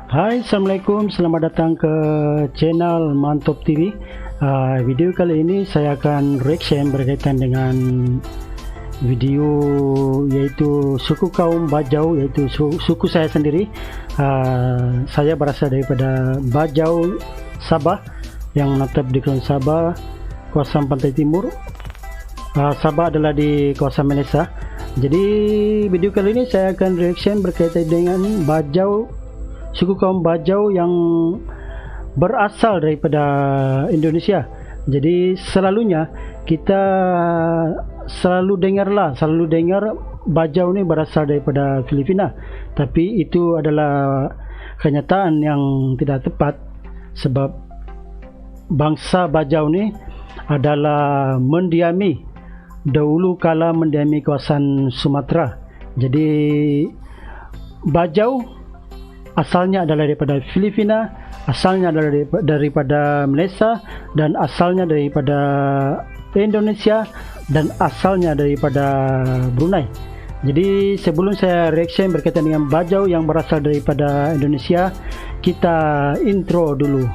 Hai, Assalamualaikum, selamat datang ke channel Mantop TV. Video kali ini saya akan reaction berkaitan dengan video yaitu suku kaum Bajau, yaitu suku saya sendiri. Saya berasal daripada Bajau Sabah yang menetap di Kepulauan Sabah, kawasan pantai timur. Sabah adalah di kawasan Malaysia. Jadi video kali ini saya akan reaction berkaitan dengan Bajau, suku kaum Bajau yang berasal daripada Indonesia. Jadi selalunya kita selalu dengar Bajau ini berasal daripada Filipina, tapi itu adalah kenyataan yang tidak tepat, sebab bangsa Bajau ini adalah dahulu kala mendiami kawasan Sumatera. Jadi Bajau asalnya adalah daripada Filipina, asalnya adalah daripada Malaysia, dan asalnya daripada Indonesia, dan asalnya daripada Brunei. Jadi sebelum saya reaction berkaitan dengan Bajau yang berasal daripada Indonesia, kita intro dulu.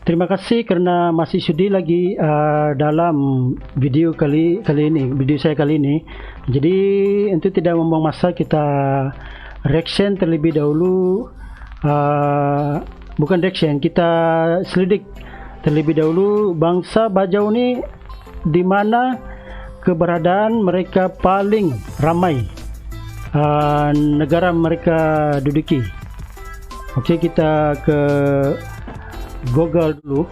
Terima kasih kerana masih sudi lagi dalam video saya kali ini. Jadi untuk tidak membuang masa, kita reaction terlebih dahulu. Bukan reaction, kita selidik terlebih dahulu bangsa Bajau ini, di mana keberadaan mereka paling ramai, negara mereka duduki. Oke, kita ke Google dulu.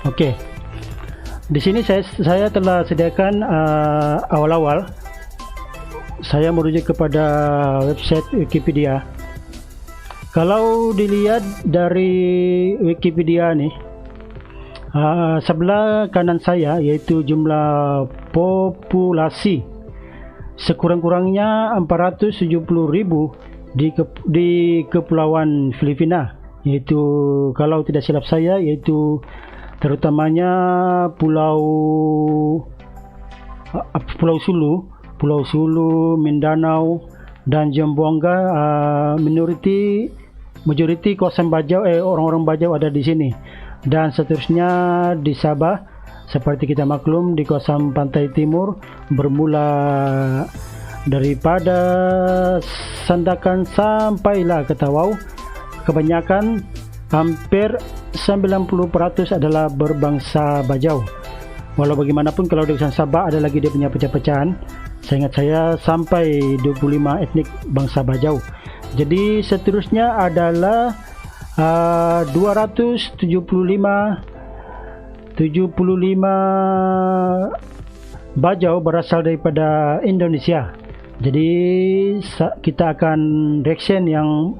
Oke, di sini saya telah sediakan awal-awal. Saya merujuk kepada website Wikipedia. Kalau dilihat dari Wikipedia nih, sebelah kanan saya yaitu jumlah populasi sekurang-kurangnya 470.000 di Kepulauan Filipina, yaitu kalau tidak silap saya yaitu terutamanya Pulau Sulu, Mindanao dan Zamboanga. Majoriti kawasan Bajau, orang-orang Bajau ada di sini, dan seterusnya di Sabah. Seperti kita maklum, di kawasan pantai timur bermula daripada Sandakan sampailah ke Tawau. Kebanyakan, hampir 90% adalah berbangsa Bajau. Walau bagaimanapun, kalau di kawasan Sabah ada lagi dia punya pecah-pecahan. Seingat saya sampai 25 etnik bangsa Bajau. Jadi seterusnya adalah 275 Bajau berasal daripada Indonesia. Jadi kita akan reaction yang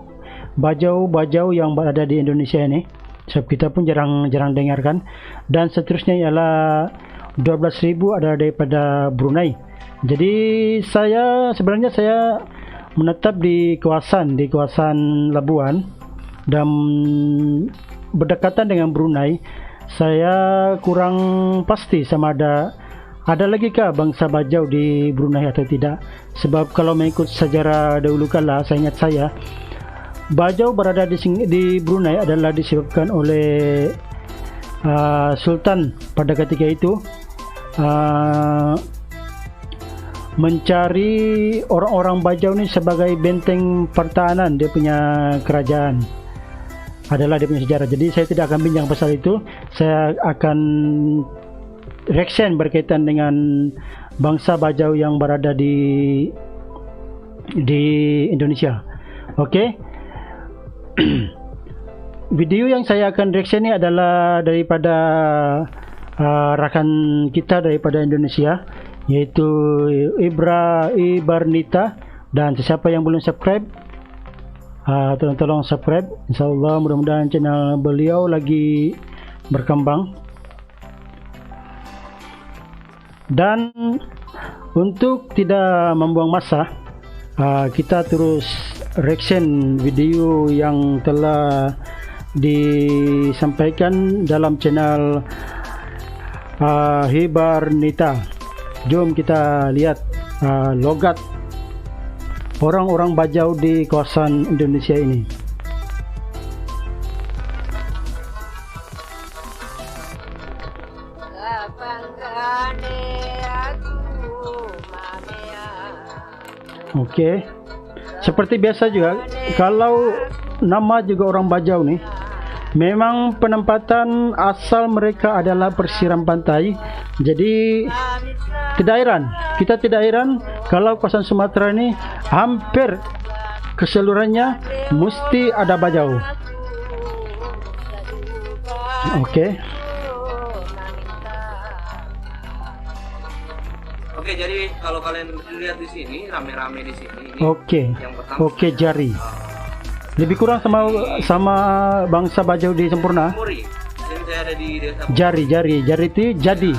Bajau yang berada di Indonesia ini, sebab kita pun jarang dengarkan. Dan seterusnya ialah 12.000 adalah daripada Brunei. Jadi sebenarnya saya menetap di kawasan Labuan dan berdekatan dengan Brunei. Saya kurang pasti sama ada lagi kah bangsa Bajau di Brunei atau tidak. Sebab kalau mengikut sejarah dahulu kala, saya ingat Bajau berada di Brunei adalah disebabkan oleh Sultan pada ketika itu mencari orang-orang Bajau ini sebagai benteng pertahanan dia punya kerajaan. Adalah dia punya sejarah. Jadi saya tidak akan bincang pasal itu. Saya akan reaction berkaitan dengan bangsa Bajau yang berada di Indonesia. Oke. Video yang saya akan reaction ini adalah daripada rakan kita daripada Indonesia, yaitu Ibarnita. Dan siapa yang belum subscribe, tolong subscribe. InsyaAllah mudah-mudahan channel beliau lagi berkembang. Dan untuk tidak membuang masa, kita terus reaction video yang telah disampaikan dalam channel Hibarnita. Jom kita lihat logat orang-orang Bajau di kawasan Indonesia ini. Oke, seperti biasa juga, kalau nama juga orang Bajau nih, memang penempatan asal mereka adalah pesisir pantai. Jadi kita tidak heran kalau kawasan Sumatera ini hampir keseluruhannya mesti ada Bajau. Oke. Oke, jadi kalau kalian lihat di sini rame-rame di sini. Oke. Yang pertama, Oke, jari. Lebih kurang sama bangsa Bajau di Sempurna. Muri. Jadi saya ada di desa Jari itu jadi.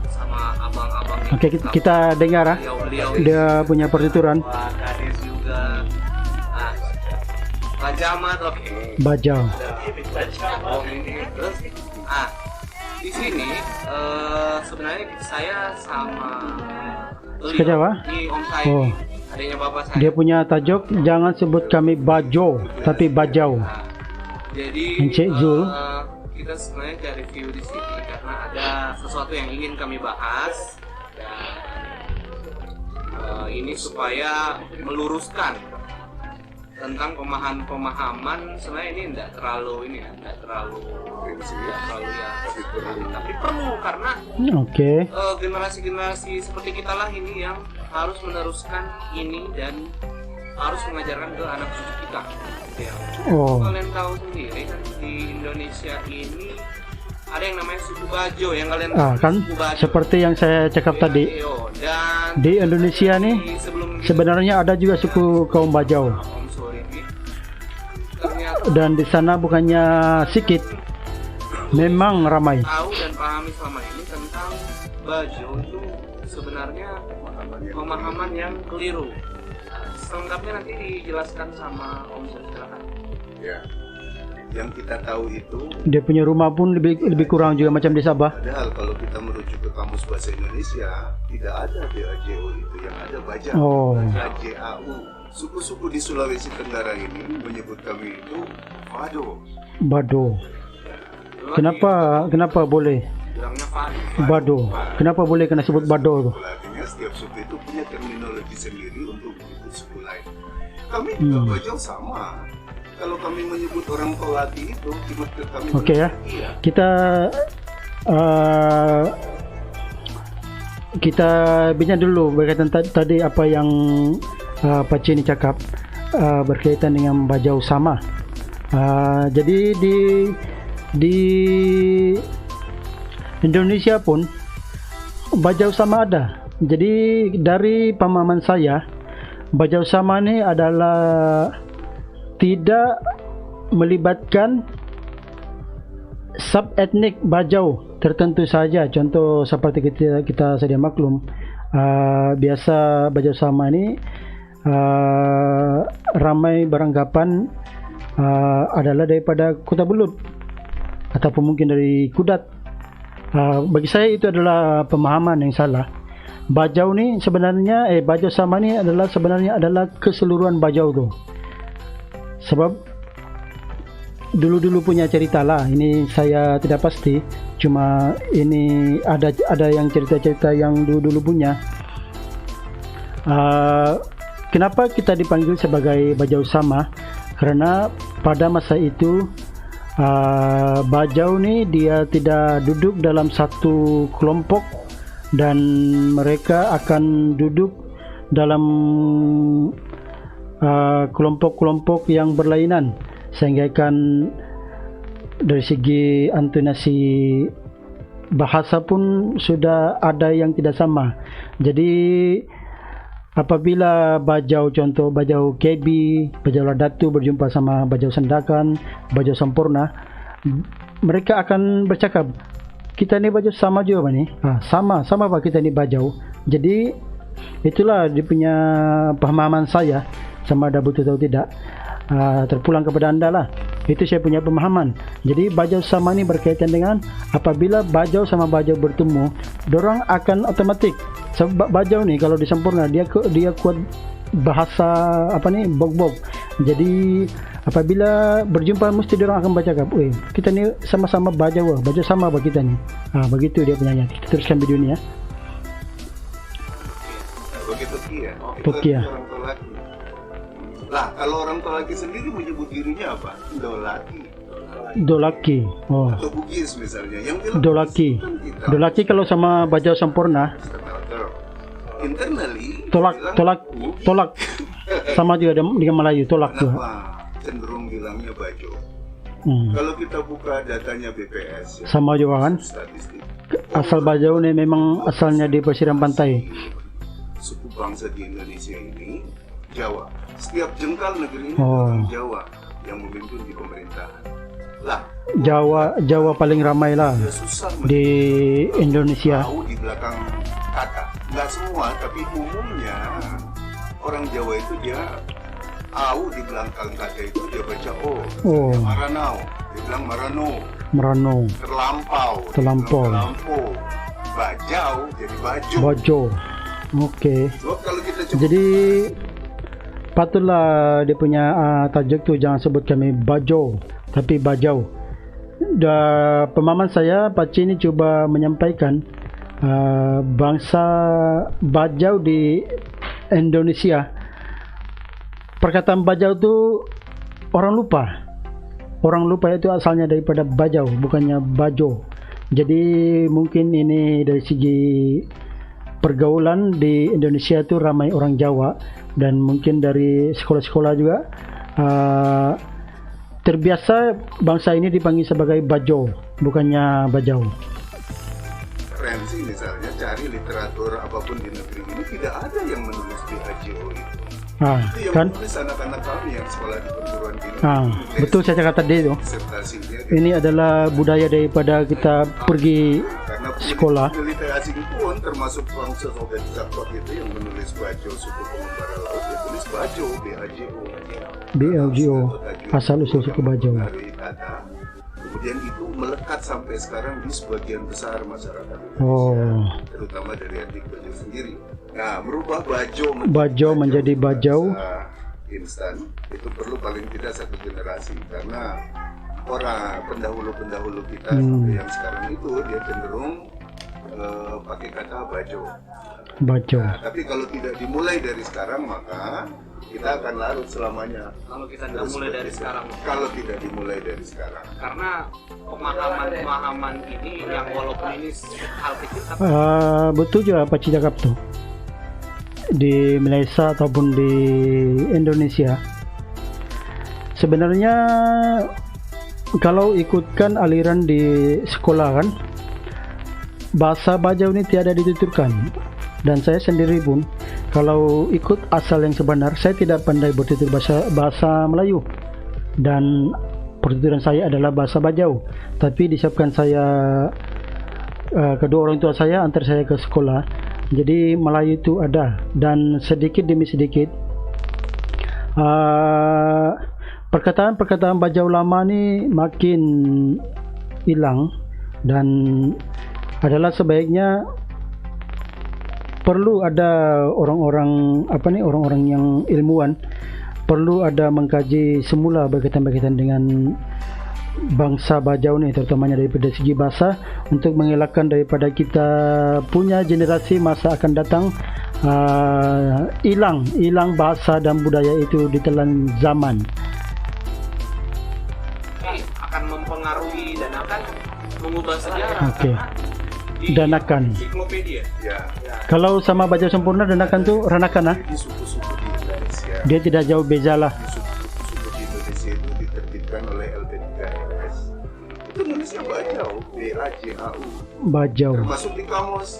sama abang-abang. Oke, kita dengar Beliau dia punya pertuturan. Pak Kades juga. Nah, Pak Jamat, oke. Bajau. Oh, ini. Terus, di sini sebenarnya saya sama Jawa? Ini Om saya, Oh. adanya bapak saya. Dia punya tajuk jangan sebut kami Bajo tapi Bajau. Jadi Encik Zul. kita sebenarnya cari review di sini karena ada sesuatu yang ingin kami bahas dan ini supaya meluruskan tentang pemahaman sebenarnya ini tidak terlalu ya, tapi perlu karena Oke. generasi-generasi seperti kita lah ini yang harus meneruskan ini dan harus mengajarkan ke anak cucu kita. Ya. Oh. Kalian tahu sendiri kan di Indonesia ini ada yang namanya suku Bajo yang kalian tahu, Kan suku Bajo. seperti yang saya cakap tadi, Dan di Indonesia nih sebenarnya ada juga suku kaum Bajau. Om sorry nih. Ternyata Dan di sana bukannya sedikit, memang ramai. tahu dan pahami selama ini tentang Bajo itu sebenarnya pemahaman yang keliru. Selengkapnya nanti dijelaskan sama Om Sir, silakan. Ya, yang kita tahu itu Dia punya rumah pun lebih kurang juga macam di Sabah. padahal kalau kita merujuk ke kamus bahasa Indonesia tidak ada BAJO itu, yang ada Bajau. Oh. BAJAU. Suku-suku di Sulawesi Tenggara ini menyebut kami itu Bado. Bado. Kenapa boleh Bilangnya Fadi. Bado? Kenapa boleh kena sebut Bado? Artinya setiap suku itu punya terminologi sendiri untuk menyebut suku lain. Kami juga Bajau sama. Kalau kami menyebut orang Kolati itu, kami Oke ya. iya. Kita bincang dulu berkaitan tadi apa yang Pak Cini cakap berkaitan dengan Bajau sama. Jadi di Indonesia pun Bajau sama ada. Jadi dari pemahaman saya, Bajau sama ini adalah tidak melibatkan sub-etnik Bajau tertentu saja. Contoh seperti kita sedia maklum, biasa Bajau sama ini ramai beranggapan adalah daripada Kota Belut ataupun mungkin dari Kudat. Bagi saya itu adalah pemahaman yang salah. Bajau ni sebenarnya Bajau sama ni sebenarnya adalah keseluruhan Bajau tu. Sebab dulu punya cerita lah, ini saya tidak pasti, cuma ini ada yang cerita yang dulu punya. Kenapa kita dipanggil sebagai Bajau sama? Karena pada masa itu Bajau ni dia tidak duduk dalam satu kelompok dan mereka akan duduk dalam kelompok-kelompok yang berlainan, sehingga kan dari segi intonasi bahasa pun sudah ada yang tidak sama. Jadi apabila Bajau, contoh Bajau Kebi, Bajau Ladatu berjumpa sama Bajau Sandakan, Bajau Sempurna, mereka akan bercakap kita ini Bajau sama juga Pak nih. Sama Pak kita ini Bajau. Jadi itulah dia punya pemahaman saya, sama ada betul atau tidak. Terpulang kepada Anda lah. Itu saya punya pemahaman. Jadi Bajau sama ini berkaitan dengan apabila Bajau sama Bajau bertemu, dorang akan otomatik. Sebab Bajau nih kalau disempurna dia kuat bahasa bog-bog. Jadi apabila berjumpa mesti dorang akan bercakap, "Weh, kita nih sama-sama Bajau sama Pak kita nih." Begitu dia punya. Kita teruskan video ini ya. Begitu Kia. Tokia. Orang tua laki. Lah, kalau orang tua laki sendiri menyebut dirinya apa? Dolaki. Oh. Atau Bugis misalnya. Yang bilang Dolaki. kan kita. Dolaki kalau sama Bajau sempurna, Internally tolak. Sama juga dengan Melayu, tolak juga. Kenapa cenderung bilangnya Bajau? Kalau kita buka datanya BPS ya, Sama juga kan? statistik. Asal Bajau ini memang asalnya di pesisir pantai. Suku bangsa di Indonesia ini Jawa. Setiap jengkal negeri ini Oh. orang Jawa yang memimpin di pemerintahan. Lah, Jawa paling ramai lah ya susah di Indonesia. tahu di belakang kata. Nggak semua, tapi umumnya orang Jawa itu dia tahu di belakang kata itu dia baca Oh. dia Maranau, dia bilang Marano, Merano, terlampau, Terlampau. dia bilang terlampau. Bajau jadi baju. Bajau. Oke. Sebab kalau kita coba Jadi patutlah dia punya tajuk tu jangan sebut kami Bajau, tapi Bajau. Pemahaman saya Pak Cik ini coba menyampaikan bangsa Bajau di Indonesia. Perkataan Bajau tu orang lupa itu asalnya daripada Bajau, bukannya Bajo. Jadi mungkin ini dari segi pergaulan di Indonesia itu ramai orang Jawa, dan mungkin dari sekolah-sekolah juga terbiasa bangsa ini dipanggil sebagai Bajo, bukannya Bajau. referensi misalnya cari literatur apapun di negeri ini tidak ada yang menulis BHJO itu. Itu yang Kan? menulis anak-anak kami yang sekolah di perguruan tinggi. Betul saya cakap tadi itu. Disertasinya Ini adalah budaya daripada kita pergi karena sekolah. peneliti asing pun termasuk bangsa Soviet Jakot itu yang menulis Bajo suku pengembara laut, dia tulis Bajo BHJO. BLGO, asal usul suku Bajau. Dari kata, kemudian itu melekat sampai sekarang di sebagian besar masyarakat Indonesia, Oh. terutama dari etnik Bajau sendiri. Nah, merubah Bajau menjadi Bajau. instan itu perlu paling tidak satu generasi, karena orang pendahulu kita yang sekarang itu dia cenderung pakai kata Bajau. Bajau. Nah, tapi kalau tidak dimulai dari sekarang maka kita akan larut selamanya. Kalau kita tidak mulai dari sekarang, Kalau tidak dimulai dari sekarang. karena pemahaman ini yang walaupun ini hal kecil tapi Betul juga Pak Cik cakap tuh. Di Malaysia ataupun di Indonesia, sebenarnya kalau ikutkan aliran di sekolah kan, bahasa Bajau ini tiada dituturkan. Dan saya sendiri pun kalau ikut asal yang sebenar, saya tidak pandai bertutur bahasa Melayu, dan pertuturan saya adalah bahasa Bajau. Tapi disebabkan saya kedua orang tua saya antar saya ke sekolah, jadi Melayu itu ada, dan sedikit demi sedikit perkataan-perkataan Bajau lama ni makin hilang, dan adalah sebaiknya perlu ada orang-orang yang ilmuwan perlu ada mengkaji semula berkaitan dengan bangsa Bajau ni, terutamanya daripada segi bahasa, untuk mengelakkan daripada kita punya generasi masa akan datang hilang bahasa dan budaya itu ditelan zaman. akan mempengaruhi dan akan mengubah sejarah. Oke. Di Danakan. ensiklopedia. Ya, Kalau sama Bajau sempurna, Danakan tu Ranakan di suku-suku di Indonesia, dia tidak jauh beza lah. suku-suku di Indonesia itu ditertibkan oleh LP3RS. Itu nulisnya Bajau, BAJAU. Bajau. Termasuk di kamus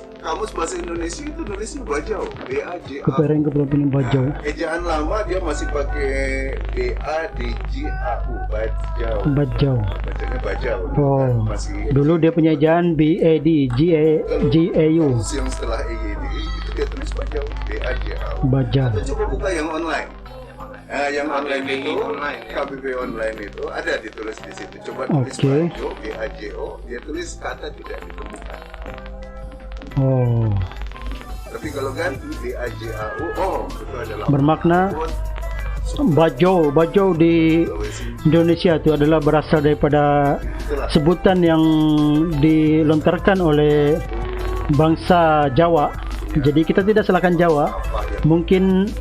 bahasa Indonesia itu nulisnya bajau, B-A-J-A. Kepereng Kepulauan Bajau. Nah, ejaan lama dia masih pakai B-A-D-J-A-U, bajau. Bajau. Bacanya bajau. Oh, Masih dulu dia punya ejaan B-A-D-G-A-U. yang setelah EYD itu dia tulis bajau, B-A-J-A-U. Bajau. Atau coba buka yang online. Nah, yang online KBBI itu, online, ya. KBBI online itu ada ditulis di situ. Coba tulis Oke. bajau, B-A-J-O, dia tulis kata tidak ditemukan. Oh, Tapi kalau ganti B-A-J-A-U, oh itu adalah bermakna Bajau di Indonesia itu adalah berasal daripada sebutan yang dilontarkan oleh bangsa Jawa. Jadi kita tidak salahkan Jawa. Mungkin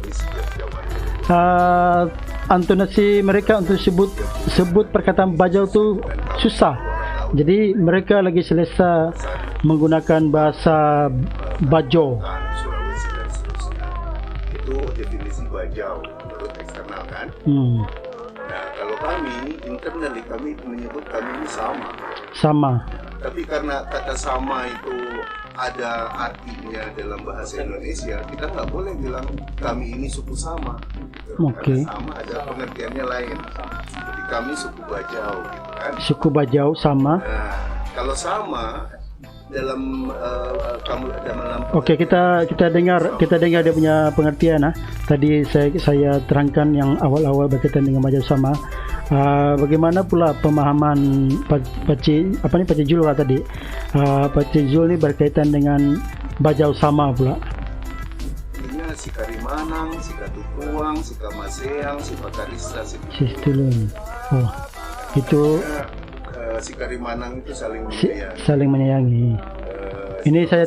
antonasi mereka untuk sebut perkataan bajau itu susah. Jadi mereka lagi selesa menggunakan bahasa bajau. Sulawesi dan seterusnya. Itu definisi bajau menurut eksternal kan. Nah kalau kami internally kami menyebut kami ini sama. Tapi karena kata sama itu ada artinya dalam bahasa Indonesia, kita nggak boleh bilang kami ini suku sama. Gitu. Oke. Karena sama ada pengertiannya lain. Jadi kami suku bajau, gitu kan. Suku Bajau sama. Nah, kalau sama dalam Oke, kita dengar dia punya pengertian. Tadi saya terangkan yang awal-awal berkaitan dengan Bajau sama. Bagaimana pula pemahaman Pak Jul tadi? Pak Jul ini berkaitan dengan Bajau sama pula. Artinya si Karimanang, si Katutuang, si Kamaseang, si Pakarisa, si Sistulun. Oh, itu si Karimanang itu saling menyayangi. saling menyayangi. Ini saya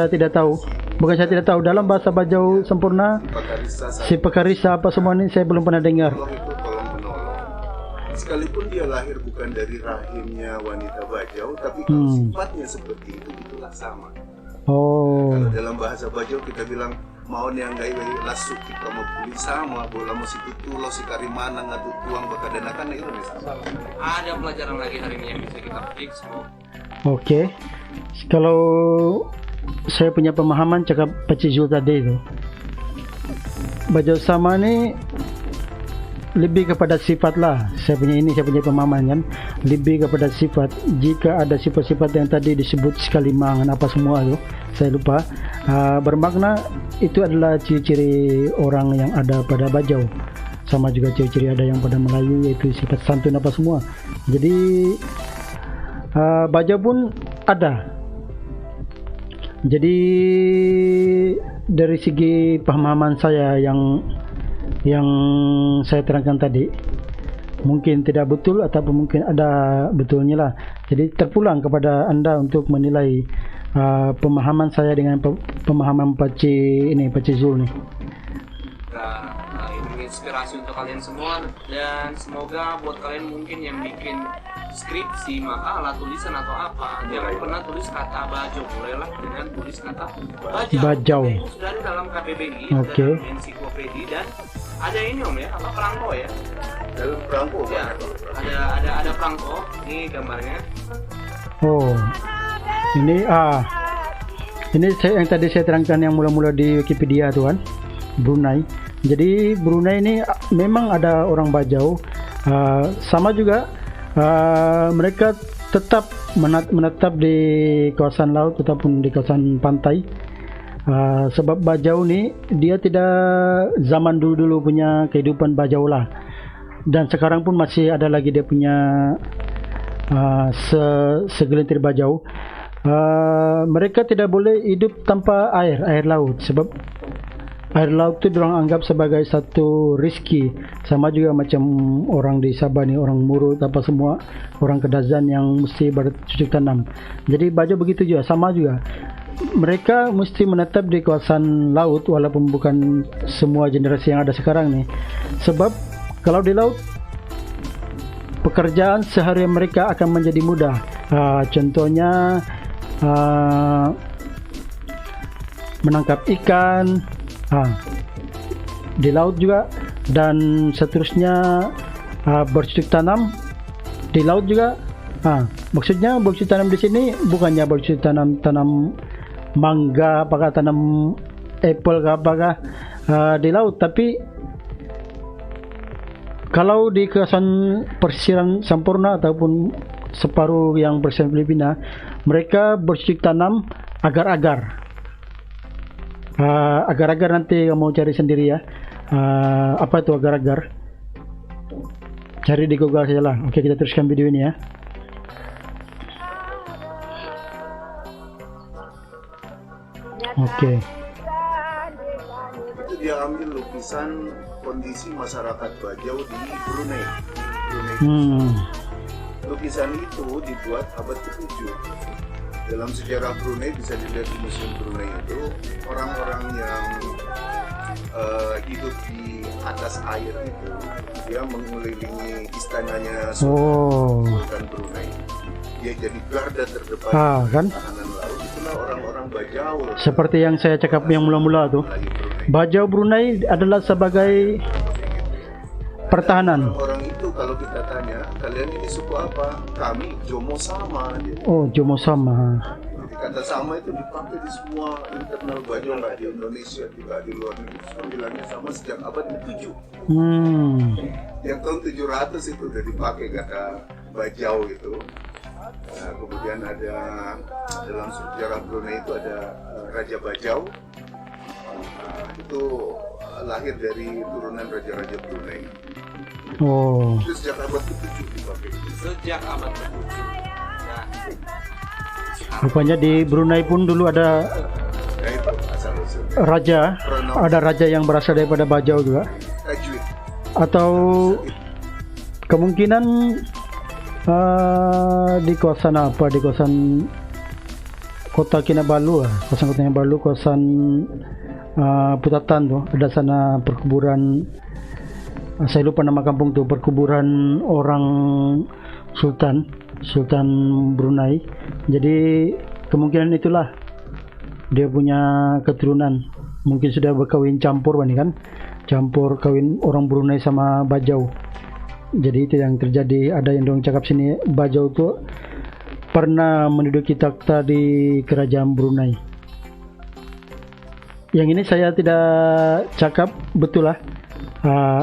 tidak tahu. Bukan saya tidak tahu, dalam bahasa Bajau sempurna si Pakarisa apa semua ini saya belum pernah dengar. Allah itu tolong menolong. Sekalipun dia lahir bukan dari rahimnya wanita Bajau, tapi kalau sifatnya seperti itu itulah sama. Oh. Kalau dalam bahasa Bajau kita bilang mau yang gay lasuk kita mau pulih sama bola mau si tulo si Karimanang atau tuang bakadanakan itu sama. Ada pelajaran lagi hari ini yang bisa kita petik semua. Oke. Kalau saya punya pemahaman cakap Pak Jul tadi itu, Bajau sama ini lebih kepada sifat lah. Saya punya pemahaman kan, lebih kepada sifat. Jika ada sifat-sifat yang tadi disebut sekalimangan apa semua itu, saya lupa. Bermakna itu adalah ciri-ciri orang yang ada pada Bajau. Sama juga ciri-ciri ada yang pada Melayu, yaitu sifat santun apa semua. Jadi Bajau pun ada. Jadi dari segi pemahaman saya yang saya terangkan tadi, mungkin tidak betul ataupun mungkin ada betulnya lah. Jadi terpulang kepada Anda untuk menilai pemahaman saya dengan pemahaman Pak Zul nih. Ini inspirasi untuk kalian semua, dan semoga buat kalian mungkin yang bikin skripsi, makalah, tulisan atau apa, jangan pernah tulis kata Bajau, mulailah dengan tulis kata Bajau. Itu sudah ada dalam KBBI, Oke. dalam ensiklopedia, dan ada ini om ya, apa perangko ya? Dalam perangko Ya, ada perangko. Ini gambarnya. Oh, ini yang tadi saya terangkan yang mula-mula di Wikipedia tuh kan, Brunei. Jadi Brunei ini memang ada orang Bajau, sama juga mereka tetap menetap di kawasan laut ataupun di kawasan pantai. Sebab Bajau ni dia tidak zaman dulu punya kehidupan Bajau lah, dan sekarang pun masih ada lagi dia punya segelintir Bajau. Mereka tidak boleh hidup tanpa air laut, sebab air laut itu diorang anggap sebagai satu rezeki, sama juga macam orang di Sabah ni, orang Murut apa semua, orang Kedazan yang mesti bercocok tanam. Jadi Bajau begitu juga, sama juga. Mereka mesti menetap di kawasan laut, walaupun bukan semua generasi yang ada sekarang ni. Sebab kalau di laut, pekerjaan seharian mereka akan menjadi mudah. Contohnya menangkap ikan di laut juga, dan seterusnya bercocok tanam di laut juga. Maksudnya bercocok tanam di sini bukannya bercocok tanam mangga, apakah tanam apple, apakah di laut, tapi kalau di kawasan pesisiran Sampurna ataupun separuh yang pesisiran Filipina, mereka bercocok tanam agar-agar. Agar-agar nanti kamu cari sendiri ya. Apa itu agar-agar? Cari di Google saja lah. Oke, kita teruskan video ini ya. Oke. Itu dia ambil lukisan kondisi masyarakat Bajau di Brunei. Lukisan itu dibuat abad ke-7. Dalam sejarah Brunei bisa dilihat di Museum Brunei itu orang-orang yang hidup di atas air itu, dia mengelilingi istananya Sultan Brunei. Dia jadi garda terdepan kan? pertahanan laut. Itulah orang-orang Bajau. Seperti yang saya cakap yang mula-mula tuh, Bajau Brunei adalah sebagai pertahanan. Orang itu kalau kita tanya, kalian ini suku apa? Kami Jomo Sama. Oh, Jomo Sama. Jadi kata sama itu dipakai di semua internal Bajau, nggak di Indonesia, juga di luar negeri. Semua bilangnya sama sejak abad ke-7. Yang tahun 700 itu udah dipakai kata Bajau itu. Nah, kemudian ada dalam sejarah Brunei itu ada Raja Bajau. Itu lahir dari turunan raja-raja Brunei. Itu sejak abad ke-7 dipakai. Sejak abad ke-7. Nah, rupanya di Brunei pun dulu ada raja, ada raja yang berasal daripada Bajau juga. Atau kemungkinan di kawasan apa? Di kawasan kota Kinabalu, kawasan kota Kinabalu, kawasan Putatan tuh, ada sana perkuburan. Saya lupa nama kampung tuh, perkuburan orang Sultan Brunei. Jadi kemungkinan itulah dia punya keturunan, mungkin sudah berkawin campur kan, campur kawin orang Brunei sama Bajau. Jadi itu yang terjadi. Ada yang dong cakap sini Bajau tuh pernah menduduki takhta di kerajaan Brunei. Yang ini saya tidak cakap betul lah,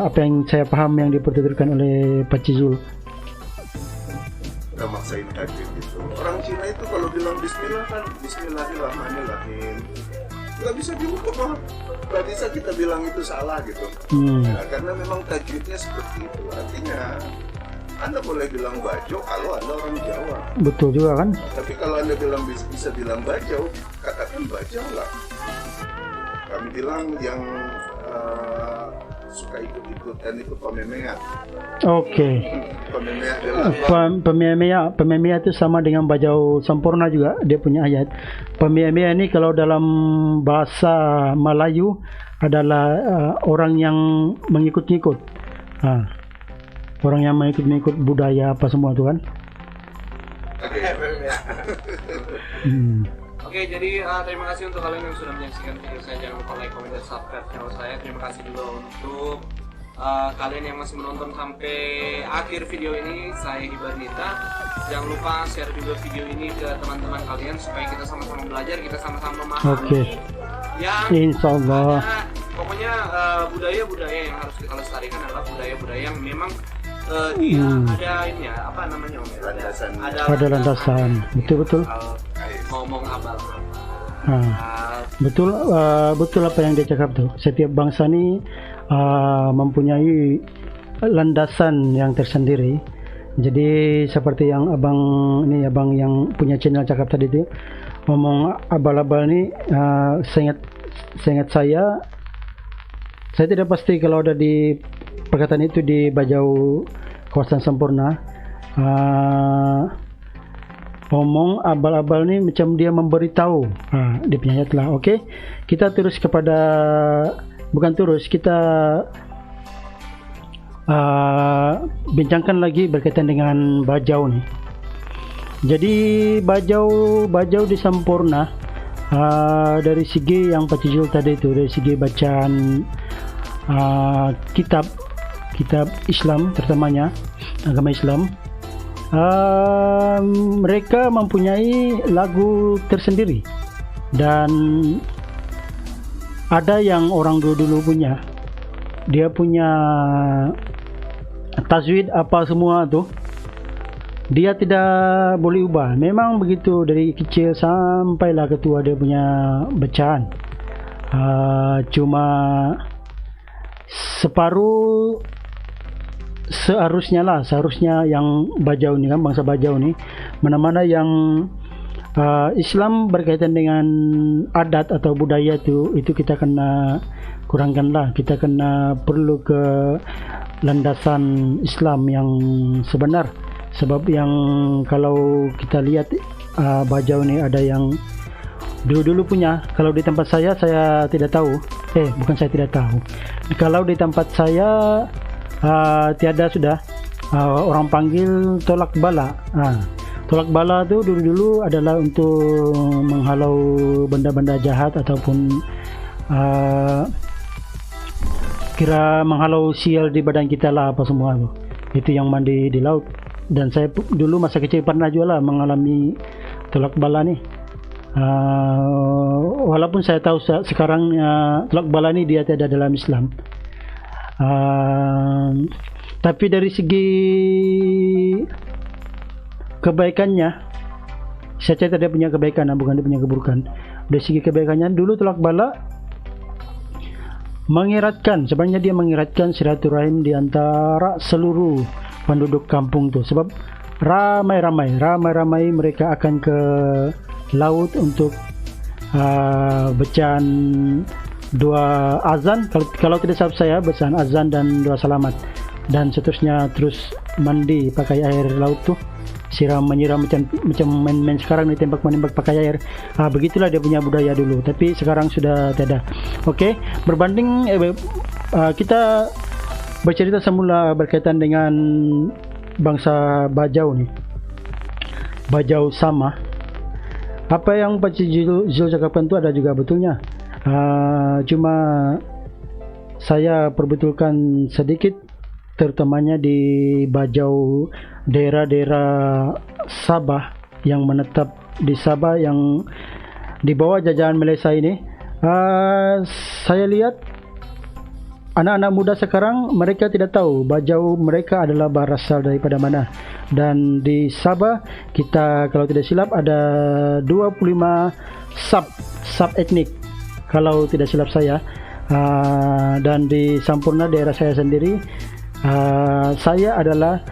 apa yang saya paham yang dipertuturkan oleh Pak Cizul. Kita maksain tajwid gitu. Orang Cina itu kalau bilang Bismillah kan Bismillahirrahmanirrahim, nggak bisa diubah, nggak bisa kita bilang itu salah gitu. Nah, karena memang tajwidnya seperti itu. Artinya Anda boleh bilang Bajau kalau Anda orang Jawa. Betul juga kan? Tapi kalau Anda bisa bilang Bajau, katakan Bajau lah. Kami bilang yang suka ikut-ikutan itu pememea. Oke. Pememea itu sama dengan Bajau Sampurna juga, dia punya ayat. Pememea ini kalau dalam bahasa Melayu adalah orang yang mengikut-ngikut. Orang yang mengikut budaya apa semua itu kan. Oke, jadi terima kasih untuk kalian yang sudah menyaksikan video saya. Jangan lupa like, comment, dan subscribe channel saya. Terima kasih juga untuk kalian yang masih menonton sampai akhir video ini. Saya Hibarnita. Jangan lupa share juga video ini ke teman-teman kalian supaya kita sama-sama belajar, kita sama-sama memahami. Insyaallah. Pokoknya budaya-budaya yang harus kita lestarikan adalah budaya-budaya yang memang dia ada ini ya, apa namanya Om? Ada landasan. Betul. Ngomong abal. Betul apa yang dia cakap tuh. Setiap bangsa ini mempunyai landasan yang tersendiri. Jadi seperti yang abang yang punya channel cakap tadi itu, ngomong abal-abal ini, seingat saya tidak pasti kalau ada di perkataan itu di Bajau kawasan Sampurna. Ngomong abal-abal ini macam dia memberitahu dia punya ayat lah. Oke, kita terus kepada kita bincangkan lagi berkaitan dengan Bajau nih. Jadi Bajau di Sampurna, dari segi yang Pak Cizul tadi itu, dari segi bacaan kitab Islam, terutamanya agama Islam, mereka mempunyai lagu tersendiri, dan ada yang orang dulu punya, dia punya tajwid apa semua tuh, dia tidak boleh ubah. Memang begitu dari kecil sampailah ketua dia punya bacaan. Cuma separuh seharusnya yang Bajau ni kan, bangsa Bajau ni, mana-mana yang Islam berkaitan dengan adat atau budaya itu kita kena kurangkanlah, kita kena perlu ke landasan Islam yang sebenar. Sebab yang kalau kita lihat Bajau ni ada yang dulu punya, kalau di tempat saya tidak tahu, bukan saya tidak tahu, kalau di tempat saya tiada sudah, orang panggil tolak bala. Tolak bala tu dulu adalah untuk menghalau benda-benda jahat ataupun kira menghalau sial di badan kita lah, apa semua tu. Itu yang mandi di laut. Dan saya dulu masa kecil pernah juga lah mengalami tolak bala ni. Walaupun saya tahu sekarang tolak bala ni dia tiada dalam Islam. Tapi dari segi kebaikannya, saya cerita dia punya kebaikan, bukan dia punya keburukan. Dari segi kebaikannya, dulu tolak bala mengeratkan, sebenarnya dia mengeratkan silaturahim di antara seluruh penduduk kampung tu. Sebab ramai mereka akan ke laut untuk bacaan dua azan, kalau tidak salah saya bacaan azan dan dua salamat, dan seterusnya terus mandi pakai air laut tu, menyiram macam main sekarang ni, tembak menembak pakai air. Begitulah dia punya budaya dulu, tapi sekarang sudah tiada. Okey, berbanding kita bercerita semula berkaitan dengan bangsa Bajau ni, Bajau sama. Apa yang Pak Zul cakapkan tu ada juga betulnya. Cuma saya perbetulkan sedikit, terutamanya di Bajau, daerah-daerah Sabah yang menetap di Sabah yang di bawah jajahan Malaysia ini. Saya lihat anak-anak muda sekarang mereka tidak tahu Bajau mereka adalah berasal daripada mana. Dan di Sabah kita kalau tidak silap ada 25 sub etnik kalau tidak silap saya. Dan di Sampurna daerah saya sendiri, saya adalah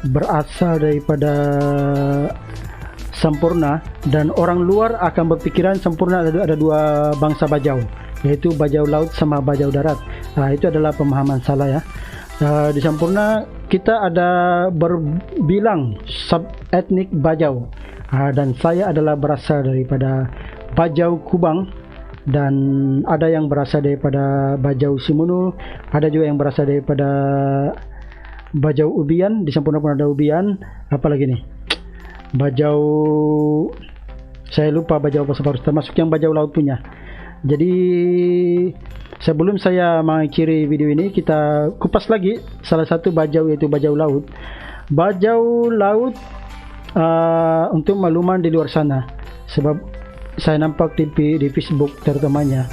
berasal daripada Sampurna, dan orang luar akan berpikiran Sampurna ada dua bangsa Bajau, yaitu Bajau laut sama Bajau darat. Itu adalah pemahaman salah ya. Di Sampurna kita ada berbilang sub etnik Bajau, dan saya adalah berasal daripada Bajau Kubang, dan ada yang berasal daripada Bajau Simunul, ada juga yang berasal daripada Bajau Ubian. Di Sampurna pun ada Ubian, apa lagi nih, Bajau, saya lupa Bajau apa separuh, termasuk yang Bajau laut punya. Jadi sebelum saya mengakhiri video ini, kita kupas lagi salah satu Bajau, yaitu Bajau laut. Bajau laut untuk makluman di luar sana, sebab saya nampak di Facebook terutamanya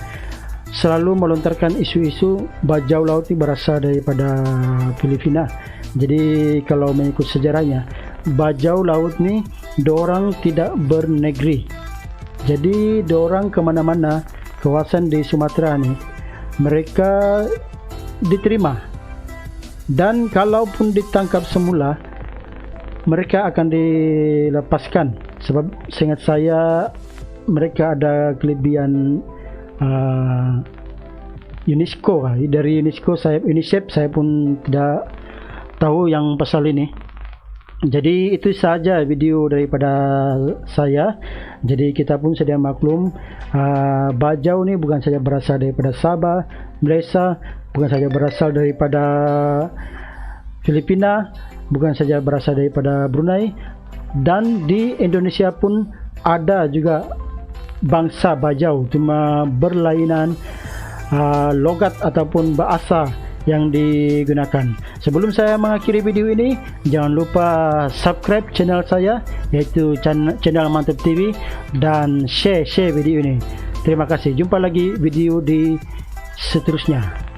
selalu melontarkan isu-isu Bajau laut ini berasal daripada Filipina. Jadi kalau mengikut sejarahnya, Bajau laut ni dorang tidak bernegeri. Jadi dorang kemana-mana kawasan di Sumatera ni mereka diterima, dan kalaupun ditangkap semula mereka akan dilepaskan. Sebab seingat saya mereka ada kelebihan UNESCO, dari UNICEF saya pun tidak tahu yang pasal ini. Jadi itu saja video daripada saya. Jadi kita pun sedia maklum, Bajau ni bukan saja berasal daripada Sabah, Malaysia, bukan saja berasal daripada Filipina, bukan saja berasal daripada Brunei, dan di Indonesia pun ada juga bangsa Bajau, cuma berlainan logat ataupun bahasa yang digunakan. Sebelum saya mengakhiri video ini, jangan lupa subscribe channel saya, yaitu channel Mantap TV, dan share video ini. Terima kasih. Jumpa lagi video di seterusnya.